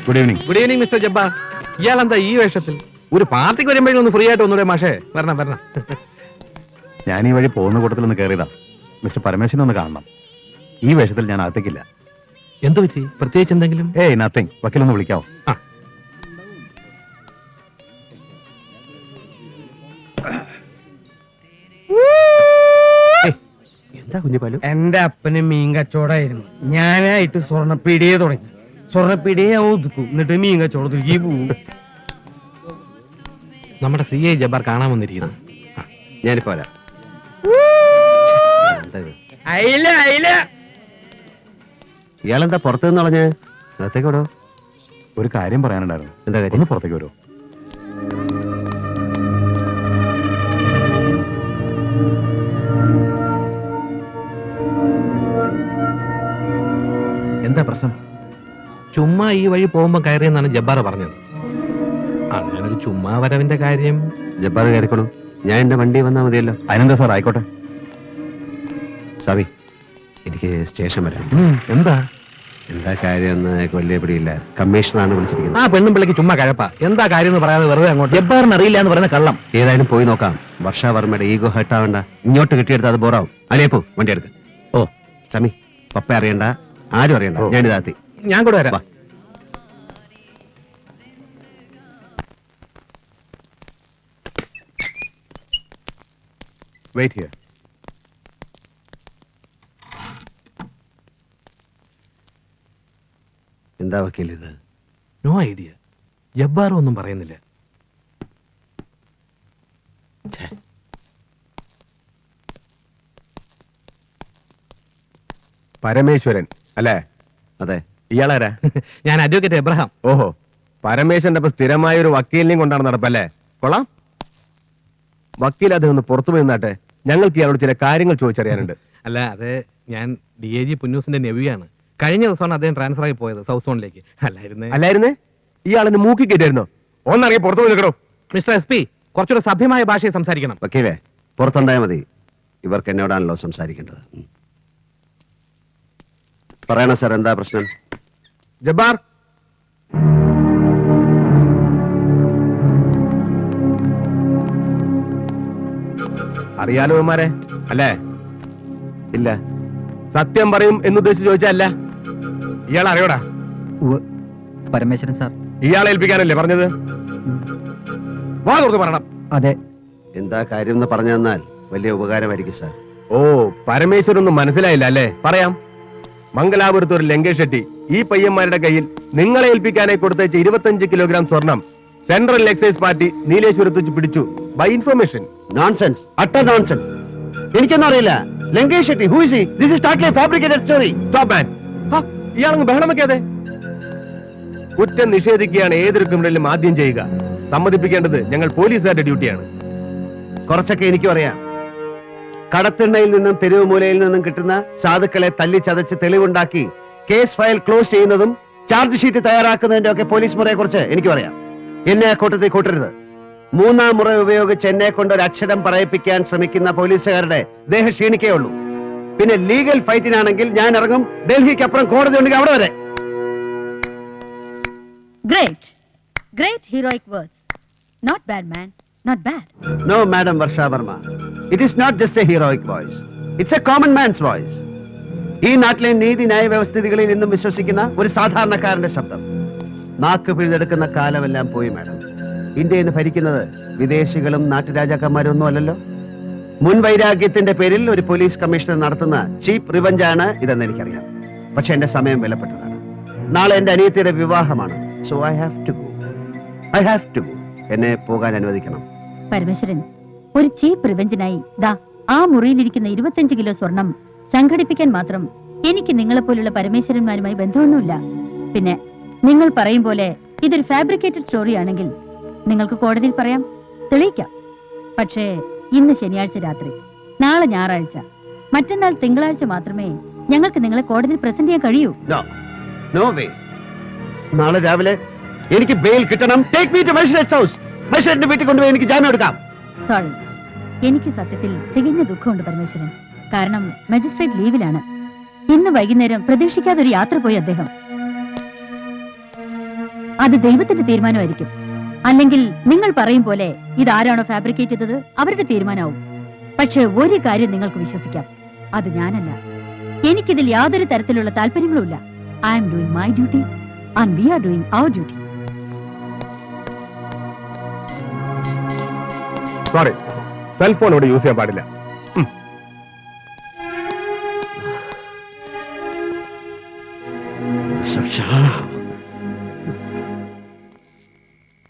Good evening. Good evening mister Jabbar. ഇയാളെന്താ ഈ വേഷത്തിൽ? ഒരു പാർട്ടിക്ക് വരുമ്പോഴും ഒന്ന് ഫ്രീ ആയിട്ട് ഒന്നുകൂടെ മാഷേ. വരണം വരണം. ഞാൻ ഈ വഴി പോകുന്ന കൂട്ടത്തിൽ ഒന്ന് കയറിയതാ. മിസ്റ്റർ പരമേശ്വരനെ ഒന്ന് കാണണം. ഈ വേഷത്തിൽ ഞാൻ അകത്തേക്കില്ല. എന്തു പറ്റി? പ്രത്യേകിച്ച് എന്തെങ്കിലും? ഏയ് നത്തിങ്. വക്കീലൊന്ന് വിളിക്കാവോ? ആ. എന്താ കുഞ്ഞുപാലു? എന്റെ അപ്പന് മീൻ കച്ചവടമായിരുന്നു. ഞാനായിട്ട് സ്വർണ്ണപ്പീടിയെ തുടങ്ങി. സ്വർണ്ണപ്പീടിയെ ഞാൻ ഒതുക്കും, എന്നിട്ട് മീൻ കച്ചവടത്തിലേക്ക് പോവും. നമ്മുടെ CI ജബ്ബാർ കാണാൻ വന്നിരിക്കുന്നു. ഞാനിപ്പോ വരാം. അയില അയില. ഇയാളെന്താ പുറത്തു നിന്ന് കളഞ്ഞ്? അകത്തേക്ക് വിടോ. ഒരു കാര്യം പറയാനുണ്ടായിരുന്നു. എന്താ കാര്യം? ഒന്ന് പുറത്തേക്ക് വരുമോ? എന്താ പ്രശ്നം? ചുമ്മാ ഈ വഴി പോകുമ്പോ കയറിയെന്നാണ് ജബ്ബാർ പറഞ്ഞത്. അങ്ങനൊരു ചുമ്മാ വരവിന്റെ കാര്യം. ജബ്ബാർ കയറിക്കോളൂ, ഞാൻ എന്റെ വണ്ടി വന്നാൽ മതിയല്ലോ. അതിനെന്താ സാർ, ആയിക്കോട്ടെ. സവി, എനിക്ക് സ്റ്റേഷൻ വരാം. എന്താ എന്താ കാര്യം എന്ന് വലിയ പിടിയില്ല. കമ്മീഷണറാണ് വിളിച്ചിരിക്കുന്നത്. ആ പെണ്ണും പിള്ളക്ക് ചുമ്മാ കഴപ്പാ. എന്താ കാര്യം എന്ന് പറയാതെ വെറുതെ അങ്ങോട്ട്. ജബ്ബാറിന് അറിയില്ല എന്ന് പറയുന്ന കള്ളം. ഏതായാലും പോയി നോക്കാം. വർഷാവർമ്മയുടെ ഈഗോ ഹെർട്ടാവണ്ട. ഇങ്ങോട്ട് കിട്ടിയെടുത്ത് അത് ബോറാവും. അലേപ്പോ വണ്ടി എടുക്ക. ഓ സമി, പപ്പ അറിയണ്ട, ആരും അറിയണ്ട. ഞാനിതാത്തി. ഞാൻ കൂടെ വരാം. Wait here. എന്താ വക്കീൽ ഇത്? No idea. ജബ്ബാറും ഒന്നും പറയുന്നില്ല. പരമേശ്വരൻ അല്ലേ? അതെ. ഇയാളാരാ? ഞാൻ അഡ്വക്കേറ്റ് എബ്രഹാം. ഓഹോ, പരമേശ്വരന്റെ അപ്പൊ സ്ഥിരമായ ഒരു വക്കീലിനെയും കൊണ്ടാണ് നടപ്പല്ലേ? കൊള്ളാം. വക്കീൽ അദ്ദേഹം ഒന്ന് പുറത്തു പോയി നിന്നാട്ടെ. ഞങ്ങൾക്ക് ഇയാളോട് ചില കാര്യങ്ങൾ ചോദിച്ചറിയാനുണ്ട്. അല്ല, അത് ഞാൻ DIG പുന്നൂസിന്റെ നെവിയാണ്. കഴിഞ്ഞ ദിവസമാണ് അദ്ദേഹം ട്രാൻസ്ഫർ ആയി പോയത് സൗത്ത് സോണിലേക്ക്. അല്ലായിരുന്നേ? ഇയാളെന്നെ മൂക്കി കയറ്റായിരുന്നോ? ഒന്നറിയ പുറത്തു പോയി നിൽക്കണോ? മിസ്റ്റർ SP, കുറച്ചുകൂടെ സഭ്യമായ ഭാഷയിൽ സംസാരിക്കണം. വക്കീലേ, പുറത്തുണ്ടായാൽ മതി. ഇവർക്ക് എന്നോടാണല്ലോ സംസാരിക്കേണ്ടത്. പറയണോ സാർ, എന്താ പ്രശ്നം? ജബ്ബാർ, അറിയാലോ ഇവന്മാരെ അല്ലേ? ഇല്ല. സത്യം പറയും എന്നുദ്ദേശിച്ച് ചോദിച്ചല്ല. ഇയാൾ അറിയോടാ? പരമേശ്വരൻ സാർ. ഇയാളെ ഏൽപ്പിക്കാനല്ലേ പറഞ്ഞത്? വാ തുറന്ന് പറയണം. അതെ. എന്താ കാര്യം എന്ന് പറഞ്ഞു തന്നാൽ വലിയ ഉപകാരമായിരിക്കും സാർ. ഓ, പരമേശ്വരൊന്നും മനസ്സിലായില്ല അല്ലേ? പറയാം. മംഗലാപുരത്ത് ഒരു ലങ്കേഷ് ഷെട്ടി ഈ പയ്യന്മാരുടെ കയ്യിൽ നിങ്ങളെ ഏൽപ്പിക്കാനായി കൊടുത്തയച്ച 25 കിലോഗ്രാം സ്വർണം സെൻട്രൽ എക്സൈസ് പാർട്ടി നീലേശ്വരത്ത് വെച്ച് പിടിച്ചു. By information. Nonsense, utter nonsense. എനിക്കൊന്നും അറിയില്ല. Lankesh Shetty, who is he? This is totally fabricated story. Stop man. ഇയാളങ്ങ് ബഹളം വെക്കാതെ. കുറ്റം നിഷേധിക്കുകയാണ് ഏതൊരു ക്രിമിനലും ആദ്യം ചെയ്യുക. സമ്മതിപ്പിക്കേണ്ടത് ഞങ്ങൾ പോലീസുകാരുടെ ഡ്യൂട്ടിയാണ്. കുറച്ചൊക്കെ എനിക്കും അറിയാം. കടത്തിണ്ണയിൽ നിന്നും തെരുവ് മൂലയിൽ നിന്നും കിട്ടുന്ന സാധുക്കളെ തല്ലി ചതച്ച് തെളിവുണ്ടാക്കി കേസ് ഫയൽ ക്ലോസ് ചെയ്യുന്നതും ചാർജ് ഷീറ്റ് തയ്യാറാക്കുന്നതിന്റെ ഒക്കെ പോലീസ് മുറയെ കുറിച്ച് എനിക്കും അറിയാം. എന്നെ ആ കൂട്ടത്തിൽ കൂട്ടരുത്. 3-ാം മുറ ഉപയോഗിച്ച് എന്നെ കൊണ്ട് ഒരു അക്ഷരം പറയിപ്പിക്കാൻ ശ്രമിക്കുന്ന പോലീസുകാരുടെ ദേഹം ക്ഷീണിക്കേ ഉള്ളൂ. പിന്നെ ലീഗൽ ഫൈറ്റിനാണെങ്കിൽ ഞാൻ ഇറങ്ങും. ഡൽഹിക്ക് അപ്പുറം കോടതി ഉണ്ടെങ്കിൽ അവിടെ വരെ. Great heroic words. Not bad, man. Not bad. No, Madam Varsha Verma. It is not just a heroic voice. It's a common man's voice. ഈ നാട്ടിലെ നീതി ന്യായ വ്യവസ്ഥിതികളിൽ നിന്നും വിശ്വസിക്കുന്ന ഒരു സാധാരണക്കാരന്റെ ശബ്ദം. നാക്ക് പിഴുതെടുക്കുന്ന കാലമെല്ലാം പോയി മാഡം. ഇന്ത്യയിൽ നിന്ന് ഭരിക്കുന്നത് വിദേശികളും നാട്ടുരാജാക്കന്മാരും ഒന്നും അല്ലല്ലോ. മുൻ വൈരാഗ്യത്തിന്റെ പേരിൽ ഒരു പോലീസ് കമ്മീഷണർ നടത്തുന്ന ചീപ്പ് റിവഞ്ചാണ് ഇതെന്ന് എനിക്കറിയാം. പക്ഷെ എന്റെ സമയം വിലപ്പെട്ടതാണ്. നാളെ എന്റെ അനിയത്തിയുടെ വിവാഹമാണ്. So I have to go. എന്നെ പോകാൻ അനുവദിക്കണം. പരമേശ്വരൻ, ഒരു ചീപ്പ് റിവെഞ്ചിനായി ദാ ആ മുറിയിലിരിക്കുന്ന 25 കിലോ സ്വർണം സംഘടിപ്പിക്കാൻ മാത്രം എനിക്ക് നിങ്ങളെപ്പോലുള്ള പരമേശ്വരന്മാരുമായി ബന്ധമൊന്നുമില്ല. പിന്നെ നിങ്ങൾ പറയും പോലെ ഇതൊരു ഫാബ്രിക്കേറ്റഡ് സ്റ്റോറി ആണെങ്കിൽ നിങ്ങൾക്ക് കോടതിയിൽ പറയാം, തെളിയിക്കാം. പക്ഷേ ഇന്ന് ശനിയാഴ്ച രാത്രി, നാളെ ഞായറാഴ്ച, മറ്റന്നാൾ തിങ്കളാഴ്ച മാത്രമേ ഞങ്ങൾക്ക് നിങ്ങളെ കോടതിയിൽ പ്രസന്റ് ചെയ്യാൻ കഴിയൂ. No way. നാളെ രാവിലെ എനിക്ക് ബെയിൽ കിട്ടണം. Take me to magistrate's house. മജിസ്ട്രേറ്റിന്റെ വീട്ടിൽ കൊണ്ടുപോയി എനിക്ക് ജാമ്യം എടുക്കാം. സോറി, എനിക്ക് സത്യത്തിൽ തികഞ്ഞ ദുഃഖമുണ്ട് പരമേശ്വരൻ. കാരണം മജിസ്ട്രേറ്റ് ലീവിലാണ്. ഇന്ന് വൈകുന്നേരം പ്രതീക്ഷിക്കാതെ ഒരു യാത്ര പോയി അദ്ദേഹം. അത് ദൈവത്തിന്റെ തീരുമാനമായിരിക്കും. അല്ലെങ്കിൽ നിങ്ങൾ പറയും പോലെ ഇതാരാണോ ഫാബ്രിക്കേറ്റ് ചെയ്തത് അവരുടെ തീരുമാനമാവും. പക്ഷെ ഒരു കാര്യം നിങ്ങൾക്ക് വിശ്വസിക്കാം, അത് ഞാനല്ല. എനിക്കിതിൽ യാതൊരു തരത്തിലുള്ള താല്പര്യങ്ങളുമില്ല. I am doing my duty and we are doing our duty. Sorry, cellphone ഇവിടെ യൂസ് ചെയ്യാൻ പാടില്ല.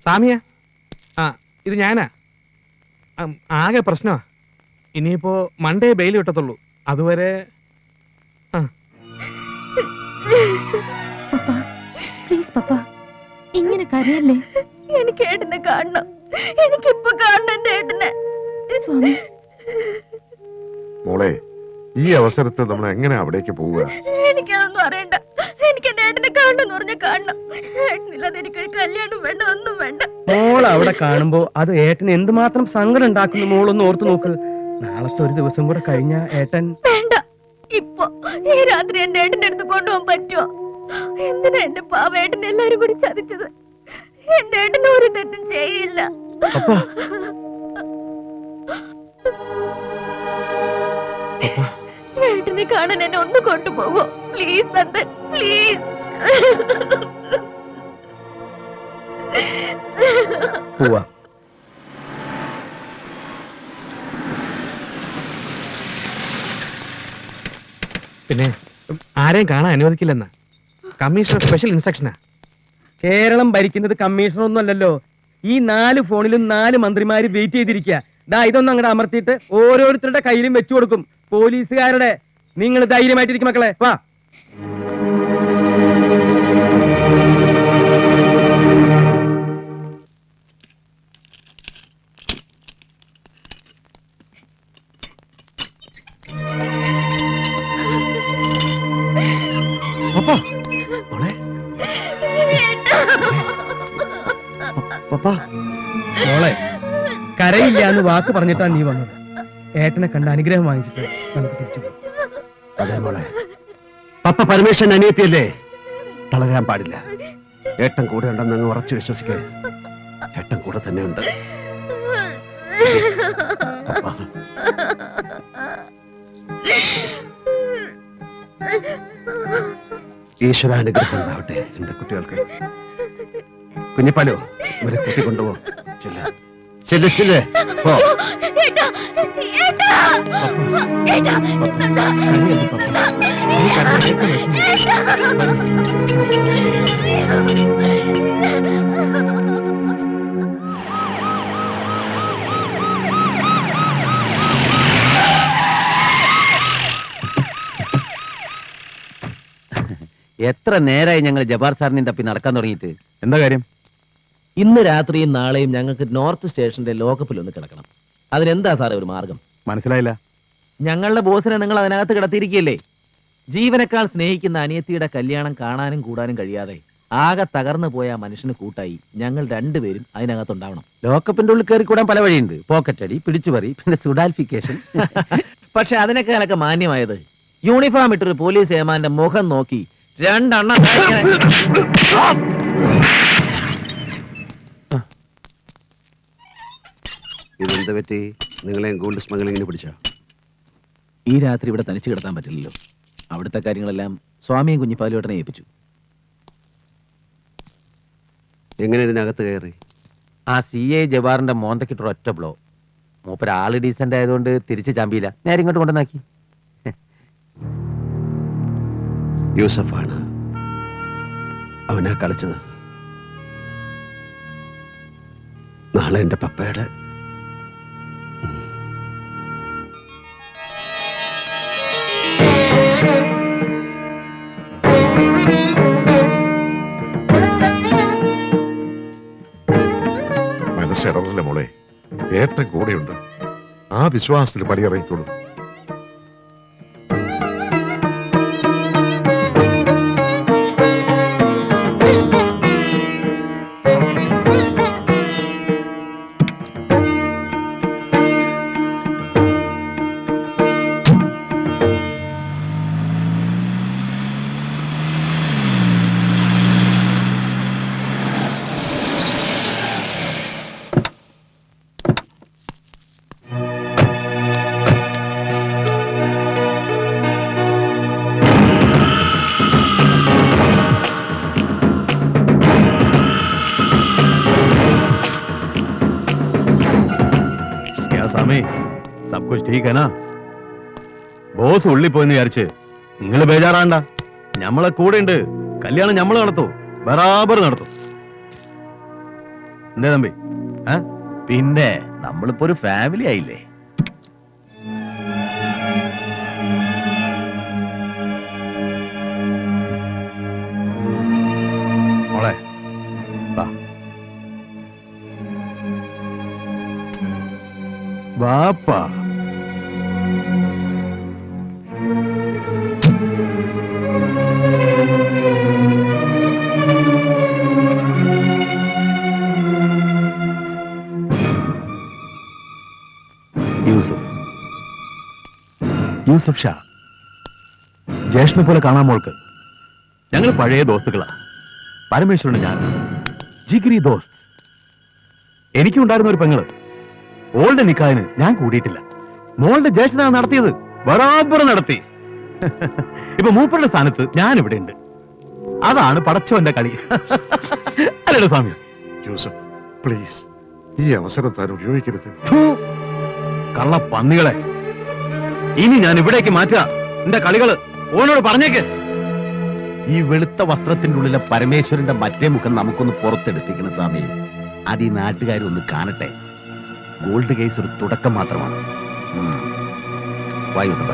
സാമിയ, ആ ഇത് ഞാനാ. ആകെ പ്രശ്നമാ. ഇനിയിപ്പോ മൺഡേ ബെയിൽ കിട്ടത്തുള്ളൂ. അതുവരെ പ്ലീസ് പപ്പ, ഇങ്ങനെ കരയല്ലേ. എനിക്ക് ഏട്ടനെ കാണണം. എനിക്കിപ്പോ കാണണം എന്റെ ഏട്ടനെ. സ്വാമി, മോളെ, ഈ അവസരത്തിൽ നമ്മൾ എങ്ങനെ അവിടേക്ക് പോവുക? എനിക്കതൊന്നും അറിയണ്ട. എനിക്ക് എന്റെ ഏട്ടനെ കാണണമെന്ന് പറഞ്ഞാൽ കാണണം. ഏട്ടനില്ലാതെ എനിക്കൊരു കല്യാണം വേണ്ട, ഒന്നും വേണ്ട. മോൾ അവിടെ കാണുമ്പോ അത് ഏട്ടന് എന്തുമാത്രം സങ്കടം ഉണ്ടാക്കുന്നു മോളൊന്ന് ഓർത്തു നോക്ക്. നാളത്തെ ഒരു ദിവസം കൂടെ കഴിഞ്ഞ ഏട്ടൻ വേണ്ട. ഇപ്പൊ ഈ രാത്രി എന്റെ ഏട്ടന്റെ അടുത്ത് കൊണ്ടുപോകാൻ പറ്റുമോ? എന്തിനാ എന്റെ പാവേട്ടനെ എല്ലാരും കൂടി ചതിച്ചത്? എന്റെ ഏട്ടന് ഒരു തെറ്റും ചെയ്യില്ല. ഏട്ടനെ കാണാൻ എന്നെ ഒന്ന് കൊണ്ടുപോകോ പ്ലീസ് നന്ദൻ, പ്ലീസ്. പോവാ. പിന്നെ ആരെയും കാണാൻ അനുവദിക്കില്ലെന്ന കമ്മീഷണർ സ്പെഷ്യൽ ഇൻസ്ട്രക്ഷനാ. കേരളം ഭരിക്കുന്നത് കമ്മീഷണർ ഒന്നും അല്ലല്ലോ. ഈ 4 ഫോണിലും 4 മന്ത്രിമാര് വെയിറ്റ് ചെയ്തിരിക്കുക. ദാ ഇതൊന്നും അങ്ങോട്ട് അമർത്തിയിട്ട് ഓരോരുത്തരുടെ കയ്യിലും വെച്ചു കൊടുക്കും. പോലീസുകാരുടെ. നിങ്ങൾ ധൈര്യമായിട്ടിരിക്കും മക്കളെ, വാ. മോളെ, കരയില്ല എന്ന് വാക്ക് പറഞ്ഞിട്ടാ നീ വന്നത്. ഏട്ടനെ കണ്ട് അനുഗ്രഹം വാങ്ങിച്ചിട്ട് നമുക്ക് തിരിച്ചു പോകാം. അതെ മോളെ, പപ്പ പരമേശ്വരൻ അനിയത്തിയല്ലേ, തളരാൻ പാടില്ല. ഏട്ടൻ കൂടെ ഉണ്ടെന്ന് അങ്ങ് ഉറച്ചു വിശ്വസിക്കേ. ഏട്ടൻ കൂടെ തന്നെ ഉണ്ട്. ഈശ്വരാനുഗ്രഹം ഉണ്ടാവട്ടെ എന്റെ കുട്ടികൾക്ക്. കുഞ്ഞിപ്പാലോ, ഇവരെ കൂട്ടി കൊണ്ടുപോ. ചെല്ല് ചെല്ല് പോ. എത്ര നേരമായി ഞങ്ങൾ ജബാർ സാറിനെ തപ്പി നടക്കാൻ തുടങ്ങിയിട്ട്? എന്താ കാര്യം? ഇന്ന് രാത്രിയും നാളെയും ഞങ്ങൾക്ക് നോർത്ത് സ്റ്റേഷന്റെ ലോക്കപ്പിൽ ഒന്ന് കിടക്കണം. അതിനെന്താ സാറേ ഒരു മാർഗം? മനസ്സിലായില്ല. ഞങ്ങളുടെ ബോസിനെ നിങ്ങൾ അതിനകത്ത് കിടത്തിയിരിക്കുകയല്ലേ. ജീവനേക്കാൾ സ്നേഹിക്കുന്ന അനിയത്തിയുടെ കല്യാണം കാണാനും കൂടാനും കഴിയാതെ ആകെ തകർന്നു പോയ ആ മനുഷ്യന് കൂട്ടായി ഞങ്ങൾ രണ്ടുപേരും അതിനകത്തുണ്ടാവണം. ലോക്കപ്പിന്റെ ഉള്ളിൽ കയറി കൂടാൻ പല വഴിയുണ്ട്. പോക്കറ്റ് അടി, പിടിച്ചുപറി, പിന്നെ സുഡാൽഫിക്കേഷൻ. പക്ഷെ അതിനേക്കാളൊക്കെ മാന്യമായത് യൂണിഫോം ഇട്ടൊരു പോലീസ് ഏമാന്റെ മുഖം നോക്കി രണ്ടെണ്ണം ഇതെന്ത് പറ്റി? നിങ്ങളെയും ഗോൾഡ് സ്മഗ്ലിങ്ങിന് പിടിച്ചോ? ഈ രാത്രി ഇവിടെ തനിച്ച് കിടത്താൻ പറ്റില്ലല്ലോ. അവിടുത്തെ കാര്യങ്ങളെല്ലാം സ്വാമിയും കുഞ്ഞിപ്പാലുവേട്ടനെ ഏൽപ്പിച്ചു. എങ്ങനെ ഇതിനകത്ത് കയറി? ആ CI ജവാറിന്റെ മോന്തക്കിട്ടൊരു ഒറ്റ ബ്ലോ. മൂപ്പര് ആള് ഡീസന്റ് ആയതുകൊണ്ട് തിരിച്ച് ചാമ്പിയില്ല. നേരെ ഇങ്ങോട്ട് കൊണ്ടുവന്നാക്കി. യൂസഫാണ് അവനാ കളിച്ചത്. നാളെ എന്റെ പപ്പയുടെ മനസ്സിടറില്ല മോളെ. ഏട്ടൻ കൂടെയുണ്ട്. ആ വിശ്വാസത്തിൽ പടിയിറങ്ങിക്കോളൂ. സ്വാമി സബ് കുछ ठीक है ना ബോസ് ഉള്ളി പോയെന്ന് വിചാരിച്ച് നിങ്ങൾ ബേജാറാണ്ട ഞമ്മളെ കൂടെ ഉണ്ട് കല്യാണം ഞമ്മള് നടത്തും ബറാബർ നടത്തും എന്തേ തമ്പി പിന്നെ നമ്മളിപ്പോ ഒരു ഫാമിലി ആയില്ലേ. മോളെ വാ. വാപ്പാ യൂസഫ് ഷാ ജ്യേഷ്ഠനെ പോലെ കാണാൻ മോൾക്ക് ഞങ്ങൾ പഴയ ദോസ്തുക്കളാ. പരമേശ്വരന് ഞാൻ ജിഗിരി ദോസ്ത്. എനിക്കുണ്ടായിരുന്ന ഒരു പെങ്ങള് ഓളുടെ നിക്കാഹിന് ഞാൻ കൂടിയിട്ടില്ല. മോളുടെ ജ്യേഷ്ഠനാണ് നടത്തിയത്, ബറാബർ നടത്തി. ഇപ്പൊ മൂപ്പരുടെ സ്ഥാനത്ത് ഞാൻ ഇവിടെ ഉണ്ട്. അതാണ് പടച്ചോന്റെ കളി. അല്ലല്ലോ സ്വാമി? യൂസഫ് പ്ലീസ് ഈ അവസരം താൻ ഉപയോഗിക്കരുത്. ഥൂ, കള്ള പന്നികളെ, ഇനി ഞാൻ ഇവിടേക്ക് മാറ്റുക എന്റെ കളികള്. ഓനോട് പറഞ്ഞേക്ക്. ഈ വെളുത്ത വസ്ത്രത്തിന്റെ ഉള്ളിലെ പരമേശ്വരന്റെ മറ്റേ മുഖം നമുക്കൊന്ന് പുറത്തെടുപ്പിക്കണം സ്വാമി. അത് ഈ നാട്ടുകാരൊന്ന് കാണട്ടെ. ഗോൾഡ് കേസ് ഒരു തുടക്കം മാത്രമാണ്. വായു സഭ